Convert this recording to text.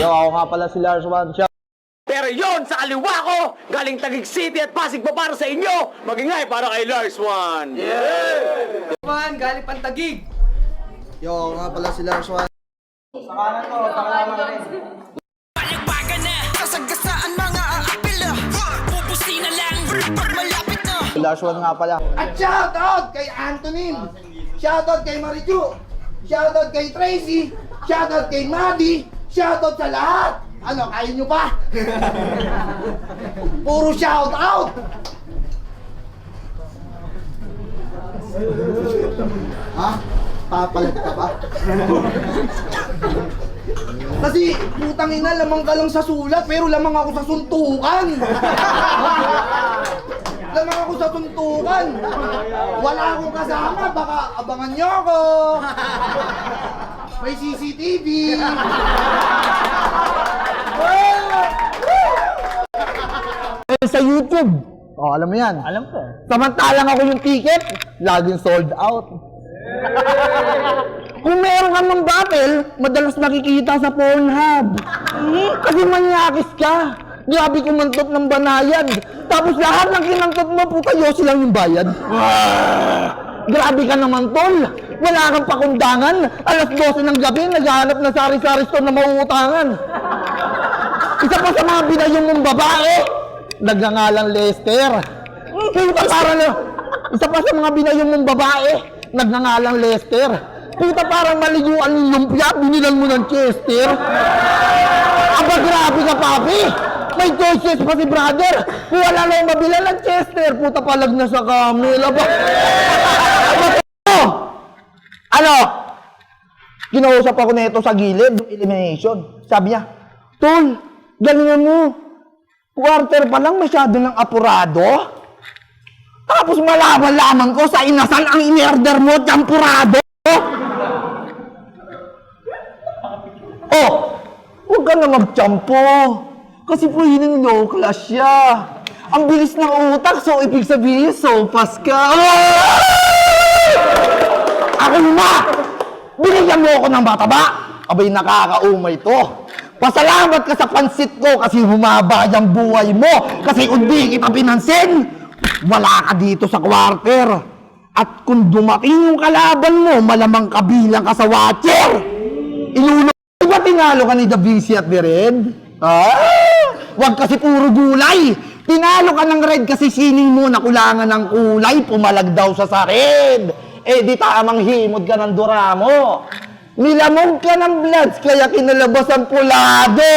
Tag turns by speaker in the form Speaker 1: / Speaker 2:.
Speaker 1: Yo, ako nga pala si Lars Juan.
Speaker 2: Pero yon sa kaliwa ko, galing Taguig City at Pasig pa para sa inyo. Magingay para kay Lars Juan.
Speaker 3: Yeah! Juan, galing Pantagig.
Speaker 1: Yo, ako nga pala si Lars Juan.
Speaker 4: Palagbagan na, sasagasaan mga aapil na. Pupusin na lang, pag malapit na.
Speaker 1: Lars Juan nga pala.
Speaker 5: At shoutout kay Antonin, shoutout kay Marichu, shoutout kay Tracy, shoutout kay Maddie, shoutout sa lahat. Ano, kaya nyo pa? Puro shoutout! Ha? Papalit ka ba? Kasi putang ina, lamang ka lang sa sulat pero lamang ako sa suntukan. Lamang ako sa suntukan. Wala akong kasama, baka abangan nyo ako. May CCTV.
Speaker 1: Sa YouTube. Oh, alam mo yan. Alam ko. Samantalang ako yung ticket, laging sold out. Kung meron ka ng battle, madalas nakikita sa Pornhub. Kasi manyakis ka. Grabe kumantot ng banayad. Tapos lahat ng kinantot mo, puta, yosi lang yung bayad. Grabe ka naman, tol. Wala kang pakundangan. Alas 12 ng gabi, naghahanap na sari-sari store na mauutangan. Isa pa sa mga binayong mong babae, nagngangalang Lester. Puta, parang isa pa sa mga binayong mong babae, nagngangalang Lester. Puta, parang maliguan yung lumpia, binilan mo ng Chester. Aba, grabe ka, papi. May choices pa si brother. Kung wala na yung mabilan ng Chester, puta, palag na sa camel. Aba, ano? Kinausap ako nito sa gilid, elimination. Sabi niya, tol, galingan mo. Quarter pa lang masyado ng apurado. Tapos malaman-laman ko sa inasal ang in-order mo, champurado. Oh, huwag ka na mag-champo. Kasi po yun yung low class siya. Ang bilis ng utak, so ibig sabihin, sopas ka. Ako na! Binigyan mo ako ng bata ba? Abay, nakakaumay to. Pasalamat ka sa pansit ko kasi humaba yung buhay mo. Kasi hindi kita pinansin. Wala ka dito sa quarter. At kung dumating yung kalaban mo, malamang kabilang ka sa watcher. Di ba tinalo ka ni Da Vinci at the Red? Wag kasi puro gulay. Tinalo ka ng Red kasi sining mo nakulangan ng kulay. Pumalag daw sa Red. Eh di tamang himod ka ng dura mo. Nilamog ka ng bloods kaya kinalabas ang pulado.